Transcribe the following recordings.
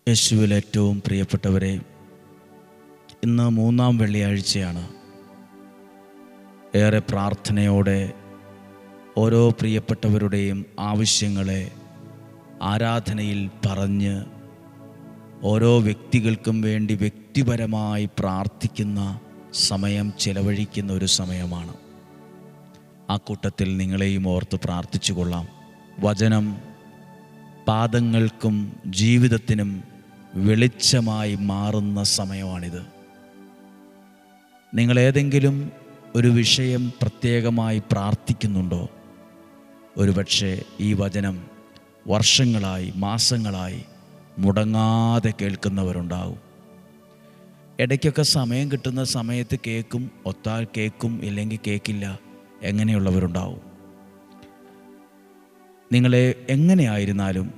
യേശുവിൽ ഏറ്റവും പ്രിയപ്പെട്ടവരെ, ഇന്ന് 3-ാം വെള്ളിയാഴ്ചയാണ്. ഏറെ പ്രാർത്ഥനയോടെ ഓരോ പ്രിയപ്പെട്ടവരുടെയും ആവശ്യങ്ങളെ ആരാധനയിൽ പറഞ്ഞ് ഓരോ വ്യക്തികൾക്കും വേണ്ടി വ്യക്തിപരമായി പ്രാർത്ഥിക്കുന്ന സമയം ചെലവഴിക്കുന്ന ഒരു സമയമാണ്. ആ കൂട്ടത്തിൽ നിങ്ങളെയും ഓർത്ത് പ്രാർത്ഥിച്ചു കൊള്ളാം. വചനം പാദങ്ങൾക്കും ജീവിതത്തിനും വെളിച്ചമായി മാറുന്ന സമയമാണിത്. നിങ്ങളേതെങ്കിലും ഒരു വിഷയം പ്രത്യേകമായി പ്രാർത്ഥിക്കുന്നുണ്ടോ? ഒരുപക്ഷെ ഈ വചനം വർഷങ്ങളായി, മാസങ്ങളായി മുടങ്ങാതെ കേൾക്കുന്നവരുണ്ടാവും. ഇടയ്ക്കൊക്കെ സമയം കിട്ടുന്ന സമയത്ത് കേൾക്കും, ഒത്താൽ കേൾക്കും, ഇല്ലെങ്കിൽ കേൾക്കില്ല, എങ്ങനെയുള്ളവരുണ്ടാവും. നിങ്ങളെ എങ്ങനെയായിരുന്നാലും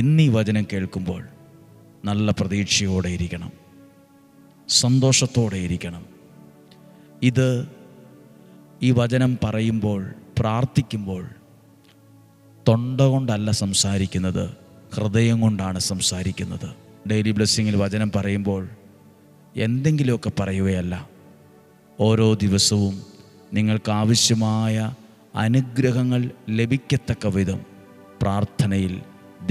ഇന്ന് ഈ വചനം കേൾക്കുമ്പോൾ നല്ല പ്രതീക്ഷയോടെ ഇരിക്കണം, സന്തോഷത്തോടെ ഇരിക്കണം. ഈ വചനം പറയുമ്പോൾ, പ്രാർത്ഥിക്കുമ്പോൾ തൊണ്ട കൊണ്ടല്ല സംസാരിക്കുന്നത്, ഹൃദയം കൊണ്ടാണ് സംസാരിക്കുന്നത്. ഡെയിലി ബ്ലെസ്സിങ്ങിൽ വചനം പറയുമ്പോൾ എന്തെങ്കിലുമൊക്കെ പറയുകയല്ല. ഓരോ ദിവസവും നിങ്ങൾക്കാവശ്യമായ അനുഗ്രഹങ്ങൾ ലഭിക്കത്തക്ക വിധം പ്രാർത്ഥനയിൽ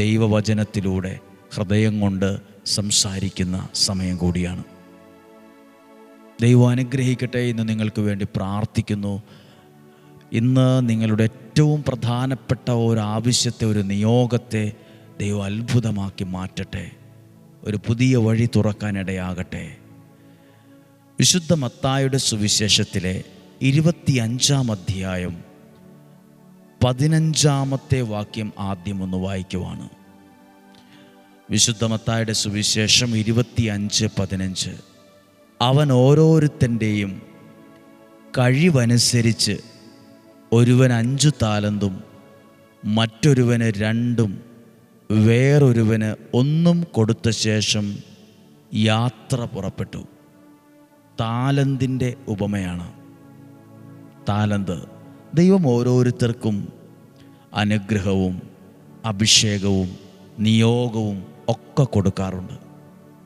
ദൈവവചനത്തിലൂടെ ഹൃദയം കൊണ്ട് സംസാരിക്കുന്ന സമയം കൂടിയാണ്. ദൈവം അനുഗ്രഹിക്കട്ടെ. ഇന്ന് നിങ്ങൾക്ക് വേണ്ടി പ്രാർത്ഥിക്കുന്നു. ഇന്ന് നിങ്ങളുടെ ഏറ്റവും പ്രധാനപ്പെട്ട ഒരു ആവശ്യത്തെ, ഒരു നിയോഗത്തെ ദൈവം അത്ഭുതമാക്കി മാറ്റട്ടെ. ഒരു പുതിയ വഴി തുറക്കാനിടയാകട്ടെ. വിശുദ്ധ മത്തായിയുടെ സുവിശേഷത്തിലെ 25-ാം അധ്യായം 15-ാമത്തെ വാക്യം ആദ്യം ഒന്ന് വായിക്കുവാണ്. വിശുദ്ധ മത്തായിയുടെ സുവിശേഷം 25:15. അവൻ ഓരോരുത്തൻ്റെയും കഴിവനുസരിച്ച് ഒരുവൻ 5 താലന്തും മറ്റൊരുവന് 2 വേറൊരുവന് 1 കൊടുത്ത ശേഷം യാത്ര പുറപ്പെട്ടു. താലന്തിൻ്റെ ഉപമയാണ് താലന്ത്. ദൈവം ഓരോരുത്തർക്കും അനുഗ്രഹവും അഭിഷേകവും നിയോഗവും ഒക്കെ കൊടുക്കാറുണ്ട്.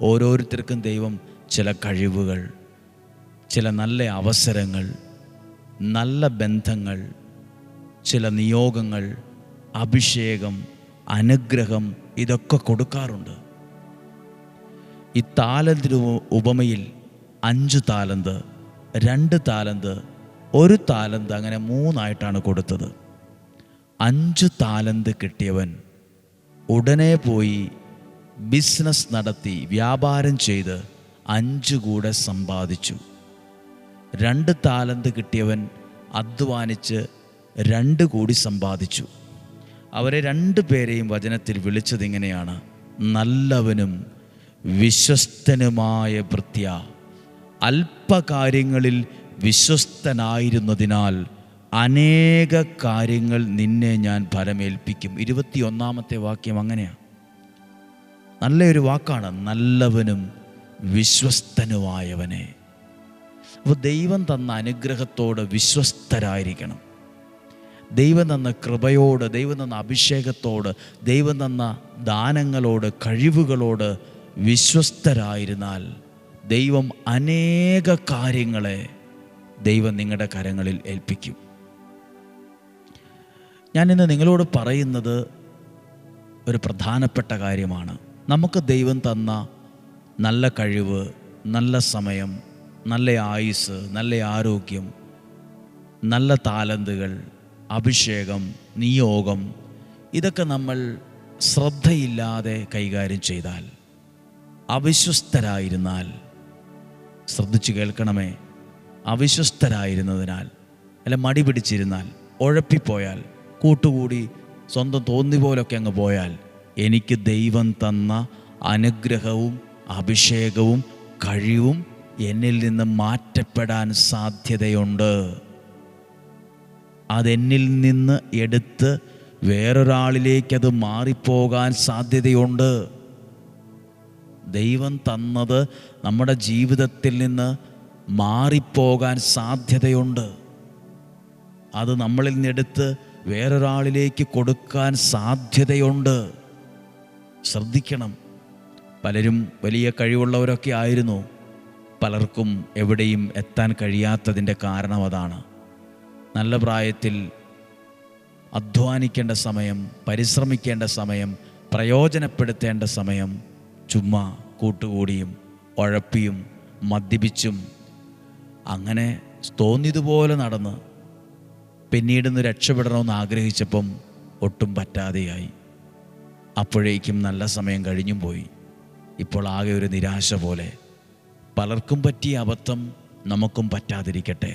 ഓരോരുത്തർക്കും ദൈവം ചില കഴിവുകൾ, ചില നല്ല അവസരങ്ങൾ, നല്ല ബന്ധങ്ങൾ, ചില നിയോഗങ്ങൾ, അഭിഷേകം, അനുഗ്രഹം, ഇതൊക്കെ കൊടുക്കാറുണ്ട്. ഈ താലന്തിന് ഉപമയിൽ 5 താലന്ത്, 2 താലന്ത്, 1 താലന്ത്, അങ്ങനെ 3 കൊടുത്തത്. 5 താലന്ത് കിട്ടിയവൻ ഉടനെ പോയി ബിസിനസ് നടത്തി വ്യാപാരം ചെയ്ത് 5 കൂടെ സമ്പാദിച്ചു. 2 താലന്ത് കിട്ടിയവൻ അധ്വാനിച്ച് 2 കൂടി സമ്പാദിച്ചു. അവരെ 2 പേരെയും വചനത്തിൽ വിളിച്ചത് ഇങ്ങനെയാണ്: നല്ലവനും വിശ്വസ്തനുമായ ഭൃത്യ, അല്പകാര്യങ്ങളിൽ വിശ്വസ്തനായിരുന്നതിനാൽ അനേക കാര്യങ്ങൾ നിന്നെ ഞാൻ ഫലമേൽപ്പിക്കും. 21-ാമത്തെ വാക്യം അങ്ങനെയാണ്. നല്ലൊരു വാക്കാണ്, നല്ലവനും വിശ്വസ്തനുമായവനെ. അപ്പോൾ ദൈവം തന്ന അനുഗ്രഹത്തോട് വിശ്വസ്തരായിരിക്കണം. ദൈവം തന്ന കൃപയോട്, ദൈവം തന്ന അഭിഷേകത്തോട്, ദൈവം തന്ന ദാനങ്ങളോട്, കഴിവുകളോട് വിശ്വസ്തരായിരുന്നാൽ ദൈവം അനേക കാര്യങ്ങളെ ദൈവം നിങ്ങളുടെ കരങ്ങളിൽ ഏൽപ്പിക്കും. ഞാനിന്ന് നിങ്ങളോട് പറയുന്നത് ഒരു പ്രധാനപ്പെട്ട കാര്യമാണ്. നമുക്ക് ദൈവം തന്ന നല്ല കഴിവ്, നല്ല സമയം, നല്ല ആയുസ്, നല്ല ആരോഗ്യം, നല്ല താലന്തുകൾ, അഭിഷേകം, നിയോഗം, ഇതൊക്കെ നമ്മൾ ശ്രദ്ധയില്ലാതെ കൈകാര്യം ചെയ്താൽ, അവിശ്വസ്തരായിരുന്നാൽ, ശ്രദ്ധിച്ചു കേൾക്കണമേ, അവിശ്വസ്തരായിരുന്നതിനാൽ, അല്ല മടി പിടിച്ചിരുന്നാൽ, ഉഴപ്പിപ്പോയാൽ, കൂട്ടുകൂടി സ്വന്തം തോന്നി പോലൊക്കെ അങ്ങ് പോയാൽ, എനിക്ക് ദൈവം തന്ന അനുഗ്രഹവും അഭിഷേകവും കഴിവും എന്നിൽ നിന്ന് മാറ്റപ്പെടാൻ സാധ്യതയുണ്ട്. അതെന്നിൽ നിന്ന് എടുത്ത് വേറൊരാളിലേക്കത് മാറിപ്പോകാൻ സാധ്യതയുണ്ട്. ദൈവം തന്നത് നമ്മുടെ ജീവിതത്തിൽ നിന്ന് മാറിപ്പോകാൻ സാധ്യതയുണ്ട്. അത് നമ്മളിൽ നിന്നെടുത്ത് വേറൊരാളിലേക്ക് കൊടുക്കാൻ സാധ്യതയുണ്ട്. ശ്രദ്ധിക്കണം. പലരും വലിയ കഴിവുള്ളവരൊക്കെ ആയിരുന്നു. പലർക്കും എവിടെയും എത്താൻ കഴിയാത്തതിൻ്റെ കാരണം അതാണ്. നല്ല പ്രായത്തിൽ അധ്വാനിക്കേണ്ട സമയം, പരിശ്രമിക്കേണ്ട സമയം, പ്രയോജനപ്പെടുത്തേണ്ട സമയം ചുമ്മാ കൂട്ടുകൂടിയും ഉഴപ്പിയും മദ്യപിച്ചും അങ്ങനെ തോന്നിയതുപോലെ നടന്ന് പിന്നീടൊന്ന് രക്ഷപ്പെടണമെന്ന് ആഗ്രഹിച്ചപ്പം ഒട്ടും പറ്റാതെയായി. അപ്പോഴേക്കും നല്ല സമയം കഴിഞ്ഞും പോയി. ഇപ്പോൾ ആകെ ഒരു നിരാശ പോലെ. പലർക്കും പറ്റിയ അബദ്ധം നമുക്കും പറ്റാതിരിക്കട്ടെ.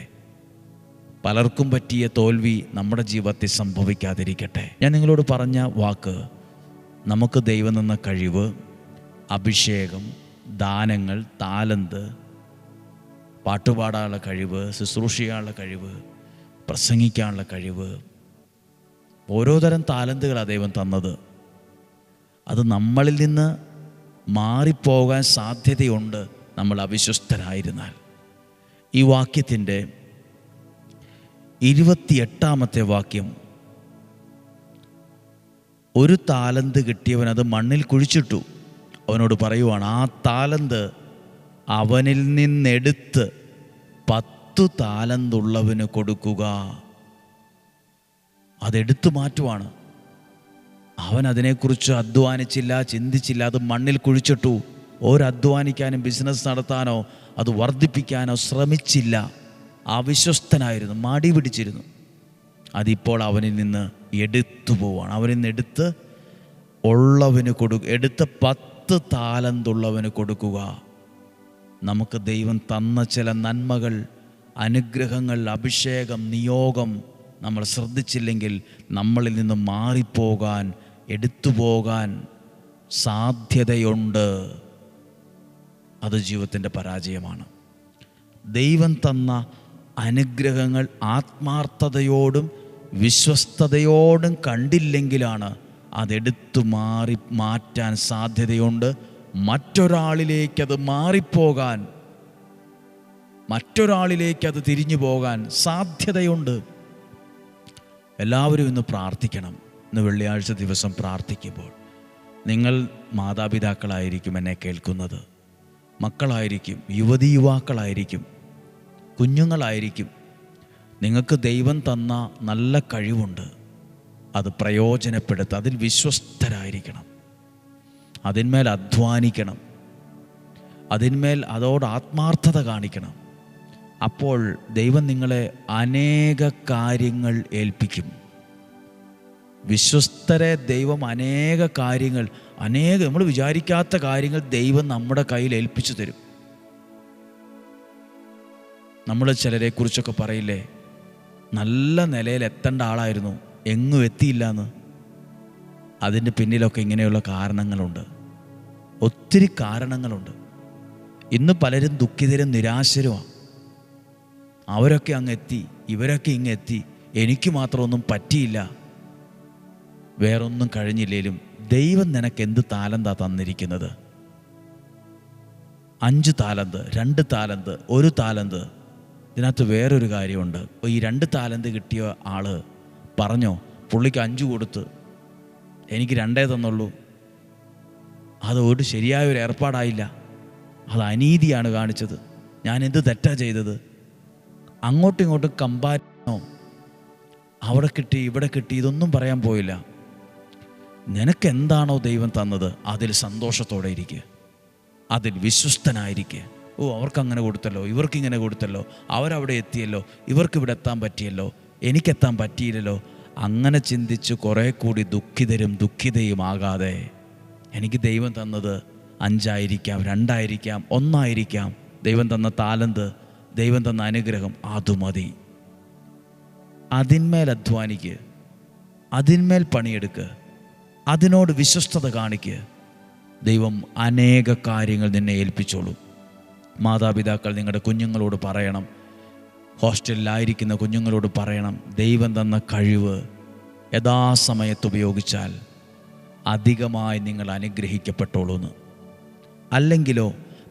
പലർക്കും പറ്റിയ തോൽവി നമ്മുടെ ജീവിതത്തിൽ സംഭവിക്കാതിരിക്കട്ടെ. ഞാൻ നിങ്ങളോട് പറഞ്ഞ വാക്ക്, നമുക്ക് ദൈവം തന്ന കഴിവ്, അഭിഷേകം, ദാനങ്ങൾ, താലന്ത്, പാട്ടുപാടാനുള്ള കഴിവ്, ശുശ്രൂഷിക്കാനുള്ള കഴിവ്, പ്രസംഗിക്കാനുള്ള കഴിവ്, ഓരോ തരം താലന്തുകളാണ് ദൈവം തന്നത്. അത് നമ്മളിൽ നിന്ന് മാറിപ്പോകാൻ സാധ്യതയുണ്ട് നമ്മൾ അവിശ്വസ്തരായിരുന്നാൽ. ഈ വാക്യത്തിൻ്റെ 28-ാമത്തെ വാക്യം, ഒരു താലന്ത് കിട്ടിയവൻ അത് മണ്ണിൽ കുഴിച്ചിട്ടു. അവനോട് പറയുവാണ്, ആ താലന്ത് അവനിൽ നിന്നെടുത്ത് 10 താലന്തുള്ളവന് കൊടുക്കുക. അതെടുത്തു മാറ്റുവാണ്. അവൻ അതിനെക്കുറിച്ച് അധ്വാനിച്ചില്ല, ചിന്തിച്ചില്ല, അത് മണ്ണിൽ കുഴിച്ചിട്ടു. ഒരധ്വാനിക്കാനും ബിസിനസ് നടത്താനോ അത് വർദ്ധിപ്പിക്കാനോ ശ്രമിച്ചില്ല. അവിശ്വസ്തനായിരുന്നു, മടി പിടിച്ചിരുന്നു. അതിപ്പോൾ അവനിൽ നിന്ന് എടുത്തു പോവാണ്. അവനിൽ നിന്ന് എടുത്ത് ഉള്ളവന് എടുത്ത് 10 താലന്തുള്ളവന് കൊടുക്കുക. നമുക്ക് ദൈവം തന്ന ചില നന്മകൾ, അനുഗ്രഹങ്ങൾ, അഭിഷേകം, നിയോഗം നമ്മൾ ശ്രദ്ധിച്ചില്ലെങ്കിൽ നമ്മളിൽ നിന്ന് മാറിപ്പോകാൻ, എടുത്തുപോകാൻ സാധ്യതയുണ്ട്. അത് ജീവിതത്തിൻ്റെ പരാജയമാണ്. ദൈവം തന്ന അനുഗ്രഹങ്ങൾ ആത്മാർത്ഥതയോടും വിശ്വസ്തയോടും കണ്ടില്ലെങ്കിലാണ് അതെടുത്തു മാറ്റാൻ സാധ്യതയുണ്ട്. മറ്റൊരാളിലേക്കത് മാറിപ്പോകാൻ, മറ്റൊരാളിലേക്കത് തിരിഞ്ഞു പോകാൻ സാധ്യതയുണ്ട്. എല്ലാവരും ഇന്ന് പ്രാർത്ഥിക്കണം. ഇന്ന് വെള്ളിയാഴ്ച ദിവസം പ്രാർത്ഥിക്കുമ്പോൾ നിങ്ങൾ മാതാപിതാക്കളായിരിക്കും എന്നെ കേൾക്കുന്നത്, മക്കളായിരിക്കും, യുവതീ-യുവാക്കളായിരിക്കും, കുഞ്ഞുങ്ങളായിരിക്കും. നിങ്ങൾക്ക് ദൈവം തന്ന നല്ല കഴിവുണ്ട്. അത് പ്രയോജനപ്പെടുത്തുക. അതിൽ വിശ്വസ്തരായിരിക്കണം. അതിന്മേൽ അധ്വാനിക്കണം. അതോട് ആത്മാർത്ഥത കാണിക്കണം. അപ്പോൾ ദൈവം നിങ്ങളെ അനേക കാര്യങ്ങൾ ഏൽപ്പിക്കും. വിശ്വസ്തരെ ദൈവം അനേക കാര്യങ്ങൾ, നമ്മൾ വിചാരിക്കാത്ത കാര്യങ്ങൾ ദൈവം നമ്മുടെ കയ്യിൽ ഏൽപ്പിച്ചു തരും. നമ്മൾ ചിലരെക്കുറിച്ചൊക്കെ പറയില്ലേ, നല്ല നിലയിൽ എത്തേണ്ട ആളായിരുന്നു, എങ്ങും എത്തിയില്ല എന്ന്. അതിൻ്റെ പിന്നിലൊക്കെ ഇങ്ങനെയുള്ള കാരണങ്ങളുണ്ട്, ഒത്തിരി കാരണങ്ങളുണ്ട്. ഇന്ന് പലരും ദുഃഖിതരും നിരാശരുമാണ്. അവരൊക്കെ അങ്ങ് എത്തി, ഇവരൊക്കെ ഇങ്ങെത്തി, എനിക്ക് മാത്രമൊന്നും പറ്റിയില്ല. വേറൊന്നും കഴിഞ്ഞില്ലേലും ദൈവം നിനക്ക് എന്ത് താലന്താ തന്നിരിക്കുന്നത്? 5 താലന്ത്, 2 താലന്ത്, 1 താലന്ത്. ഇതിനകത്ത് വേറൊരു കാര്യമുണ്ട്. ഈ 2 താലന്ത് കിട്ടിയ ആള് പറഞ്ഞോ, പുള്ളിക്ക് 5 കൊടുത്ത് എനിക്ക് 2 തന്നുള്ളൂ. അത് ഒരു ശരിയായൊരു ഏർപ്പാടായില്ല. അത് അനീതിയാണ് കാണിച്ചത്. ഞാൻ എന്ത് തെറ്റാ ചെയ്തത്? അങ്ങോട്ടും ഇങ്ങോട്ടും കമ്പാരിസനോ, അവിടെ കിട്ടി ഇവിടെ കിട്ടി, ഇതൊന്നും പറയാൻ പോയില്ല. നിനക്ക് എന്താണോ ദൈവം തന്നത് അതിൽ സന്തോഷത്തോടെ ഇരിക്കുക, അതിൽ വിശ്വസ്തനായിരിക്കുക. അവർക്കങ്ങനെ കൊടുത്തല്ലോ, ഇവർക്കിങ്ങനെ കൊടുത്തല്ലോ, അവരവിടെ എത്തിയല്ലോ, ഇവർക്കിവിടെ എത്താൻ പറ്റിയല്ലോ, എനിക്കെത്താൻ പറ്റിയില്ലല്ലോ. അങ്ങനെ ചിന്തിച്ച് കുറേ കൂടി ദുഃഖിതയും ആകാതെ, എനിക്ക് ദൈവം തന്നത് 5 ആയിരിക്കാം, 2 ആയിരിക്കാം, 1 ആയിരിക്കാം, ദൈവം തന്ന താലന്ത്, ദൈവം തന്ന അനുഗ്രഹം, അത് മതി. അതിന്മേൽ അധ്വാനിക്കുക, അതിന്മേൽ പണിയെടുക്കുക, അതിനോട് വിശ്വസ്തത കാണിക്കുക. ദൈവം അനേക കാര്യങ്ങൾ നിന്നെ ഏൽപ്പിച്ചോളും. മാതാപിതാക്കൾ നിങ്ങളുടെ കുഞ്ഞുങ്ങളോട് പറയണം, ഹോസ്റ്റലിലായിരിക്കുന്ന കുഞ്ഞുങ്ങളോട് പറയണം, ദൈവം തന്ന കഴിവ് യഥാസമയത്ത് ഉപയോഗിച്ചാൽ അധികമായി നിങ്ങൾ അനുഗ്രഹിക്കപ്പെട്ടോളൂന്ന്. അല്ലെങ്കിലോ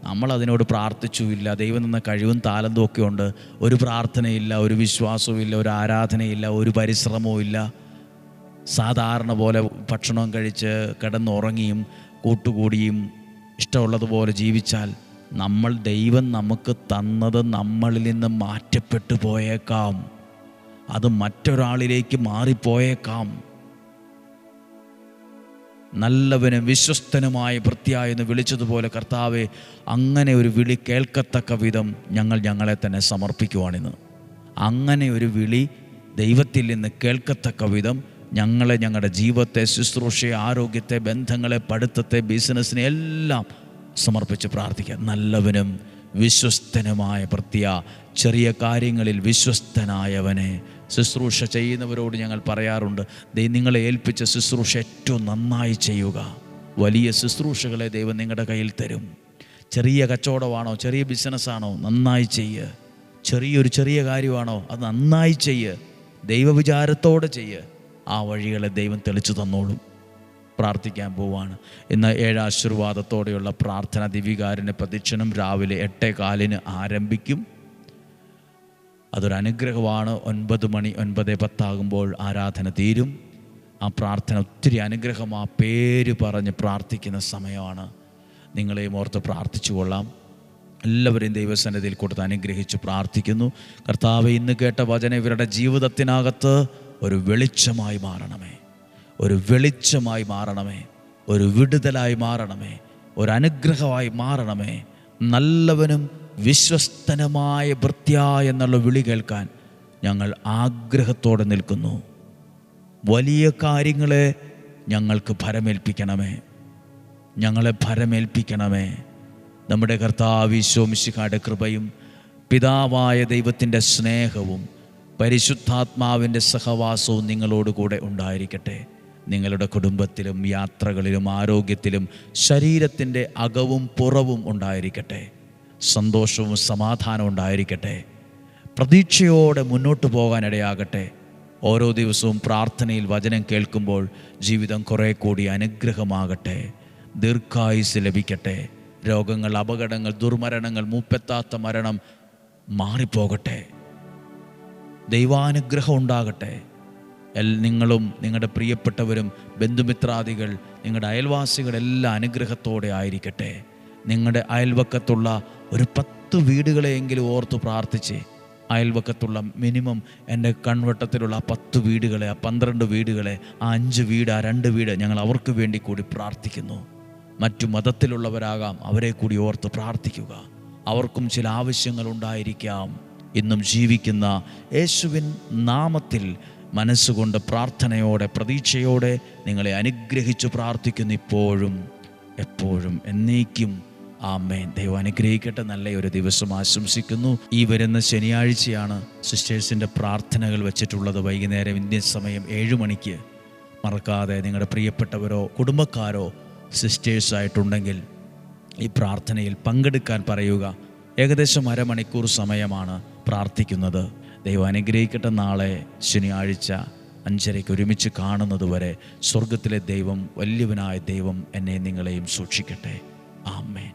നമ്മളതിനോട് പ്രാർത്ഥിച്ചുമില്ല, ദൈവം തന്ന കഴിവും താലന്തും ഒക്കെ ഉണ്ട്, ഒരു പ്രാർത്ഥനയില്ല, ഒരു വിശ്വാസവും ഇല്ല, ഒരു ആരാധനയില്ല, ഒരു പരിശ്രമവും ഇല്ല. സാധാരണ പോലെ ഭക്ഷണം കഴിച്ച് കിടന്നുറങ്ങിയും കൂട്ടുകൂടിയും ഇഷ്ടമുള്ളതുപോലെ ജീവിച്ചാൽ ദൈവം നമുക്ക് തന്നത് നമ്മളിൽ നിന്ന് മാറ്റപ്പെട്ടു പോയേക്കാം. അത് മറ്റൊരാളിലേക്ക് മാറിപ്പോയേക്കാം. നല്ലവനും വിശ്വസ്തനുമായ ഭൃത്യാ എന്ന് വിളിച്ചതുപോലെ കർത്താവെ, അങ്ങനെ ഒരു വിളി കേൾക്കത്തക്ക വിധം ഞങ്ങളെ തന്നെ സമർപ്പിക്കുവാണിന്ന്. അങ്ങനെ ഒരു വിളി ദൈവത്തിൽ നിന്ന് കേൾക്കത്തക്ക വിധം ഞങ്ങളുടെ ജീവിതത്തെ, ശുശ്രൂഷയെ, ആരോഗ്യത്തെ, ബന്ധങ്ങളെ, പഠിത്തത്തെ, ബിസിനസ്സിനെ എല്ലാം സമർപ്പിച്ച് പ്രാർത്ഥിക്കുക. നല്ലവനും വിശ്വസ്തനുമായ ഭൃത്യാ, ചെറിയ കാര്യങ്ങളിൽ വിശ്വസ്തനായവനെ. ശുശ്രൂഷ ചെയ്യുന്നവരോട് ഞങ്ങൾ പറയാറുണ്ട്, നിങ്ങളെ ഏൽപ്പിച്ച ശുശ്രൂഷ ഏറ്റവും നന്നായി ചെയ്യുക. വലിയ ശുശ്രൂഷകളെ ദൈവം നിങ്ങളുടെ കയ്യിൽ തരും. ചെറിയ കച്ചവടമാണോ, ചെറിയ ബിസിനസ്സാണോ, നന്നായി ചെയ്യുക. ചെറിയ കാര്യമാണോ, അത് നന്നായി ചെയ്യുക. ദൈവവിചാരത്തോടെ ചെയ്യുക. ആ വഴികളെ ദൈവം തെളിച്ചു തന്നോളും. പ്രാർത്ഥിക്കാൻ പോവാണ്. ഇന്ന് 7 ആശീർവാദത്തോടെയുള്ള പ്രാർത്ഥന ദിവികാരുണ്യ പ്രദക്ഷിണം രാവിലെ 8:15 ആരംഭിക്കും. അതൊരനുഗ്രഹമാണ്. 9 മണി 9:10 ആരാധന തീരും. ആ പ്രാർത്ഥന ഒത്തിരി അനുഗ്രഹം. ആ പേര് പറഞ്ഞ് പ്രാർത്ഥിക്കുന്ന സമയമാണ്. നിങ്ങളെയും ഓർത്ത് പ്രാർത്ഥിച്ചു കൊള്ളാം. എല്ലാവരെയും ദൈവസന്നിധിയിൽ കൊടുത്ത് അനുഗ്രഹിച്ച് പ്രാർത്ഥിക്കുന്നു. കർത്താവേ, ഇന്ന് കേട്ട വചനം ഇവരുടെ ജീവിതത്തിനകത്ത് ഒരു വെളിച്ചമായി മാറണമേ, ഒരു വെളിച്ചമായി മാറണമേ, ഒരു വിടുതലായി മാറണമേ, ഒരു അനുഗ്രഹമായി മാറണമേ. നല്ലവനും വിശ്വസ്തനുമായ ഭൃത്യാ എന്നുള്ള വിളി കേൾക്കാൻ ഞങ്ങൾ ആഗ്രഹത്തോടെ നിൽക്കുന്നു. വലിയ കാര്യങ്ങളെ ഞങ്ങൾക്ക് ഭരമേൽപ്പിക്കണമേ, ഞങ്ങളെ ഭരമേൽപ്പിക്കണമേ. നമ്മുടെ കർത്താവ് ഈശോ മിശിഹായുടെ കൃപയും പിതാവായ ദൈവത്തിൻ്റെ സ്നേഹവും പരിശുദ്ധാത്മാവിൻ്റെ സഹവാസവും നിങ്ങളോട് കൂടെ ഉണ്ടായിരിക്കട്ടെ. നിങ്ങളുടെ കുടുംബത്തിലും യാത്രകളിലും ആരോഗ്യത്തിലും ശരീരത്തിൻ്റെ അകവും പുറവും ഉണ്ടായിരിക്കട്ടെ. സന്തോഷവും സമാധാനവും ഉണ്ടായിരിക്കട്ടെ. പ്രതീക്ഷയോടെ മുന്നോട്ട് പോകാനിടയാകട്ടെ. ഓരോ ദിവസവും പ്രാർത്ഥനയിൽ വചനം കേൾക്കുമ്പോൾ ജീവിതം കുറേ കൂടി അനുഗ്രഹമാകട്ടെ. ദീർഘായുസ് ലഭിക്കട്ടെ. രോഗങ്ങൾ, അപകടങ്ങൾ, ദുർമരണങ്ങൾ, മൂപ്പെത്താത്ത മരണം മാറിപ്പോകട്ടെ. ദൈവാനുഗ്രഹം ഉണ്ടാകട്ടെ. നിങ്ങളും നിങ്ങളുടെ പ്രിയപ്പെട്ടവരും ബന്ധുമിത്രാദികൾ, നിങ്ങളുടെ അയൽവാസികളെല്ലാം അനുഗ്രഹത്തോടെ ആയിരിക്കട്ടെ. നിങ്ങളുടെ അയൽവക്കത്തുള്ള ഒരു 10 വീടുകളെയെങ്കിലും ഓർത്ത് പ്രാർത്ഥിച്ച്, അയൽവക്കത്തുള്ള മിനിമം എൻ്റെ കൺവട്ടത്തിലുള്ള 10 വീടുകളെ, 12 വീടുകളെ, 5 വീട്, 2 വീട് ഞങ്ങൾ അവർക്ക് വേണ്ടി കൂടി പ്രാർത്ഥിക്കുന്നു. മറ്റു മതത്തിലുള്ളവരാകാം, അവരെ കൂടി ഓർത്ത് പ്രാർത്ഥിക്കുക. അവർക്കും ചില ആവശ്യങ്ങളുണ്ടായിരിക്കാം. ഇന്നും ജീവിക്കുന്ന യേശുവിൻ നാമത്തിൽ മനസ്സുകൊണ്ട് പ്രാർത്ഥനയോടെ, പ്രതീക്ഷയോടെ നിങ്ങളെ അനുഗ്രഹിച്ചു പ്രാർത്ഥിക്കുന്നു, ഇപ്പോഴും എപ്പോഴും എന്നേക്കും. ആമേൻ. ദൈവം അനുഗ്രഹിക്കട്ടെ. നല്ലൊരു ദിവസം ആശംസിക്കുന്നു. ഈ വരുന്ന ശനിയാഴ്ചയാണ് സിസ്റ്റേഴ്സിൻ്റെ പ്രാർത്ഥനകൾ വെച്ചിട്ടുള്ളത്. വൈകുന്നേരം ഇന്ത്യൻ സമയം 7 മണിക്ക്. മറക്കാതെ നിങ്ങളുടെ പ്രിയപ്പെട്ടവരോ കുടുംബക്കാരോ സിസ്റ്റേഴ്സായിട്ടുണ്ടെങ്കിൽ ഈ പ്രാർത്ഥനയിൽ പങ്കെടുക്കാൻ പറയുക. ഏകദേശം അരമണിക്കൂർ സമയമാണ് പ്രാർത്ഥിക്കുന്നത്. ദൈവം അനുഗ്രഹിക്കട്ടെ. നാളെ ശനിയാഴ്ച 5:30 ഒരുമിച്ച് കാണുന്നത് വരെ സ്വർഗത്തിലെ ദൈവം, വലിയവനായ ദൈവം എന്നെ നിങ്ങളെയും സൂക്ഷിക്കട്ടെ. ആമേൻ.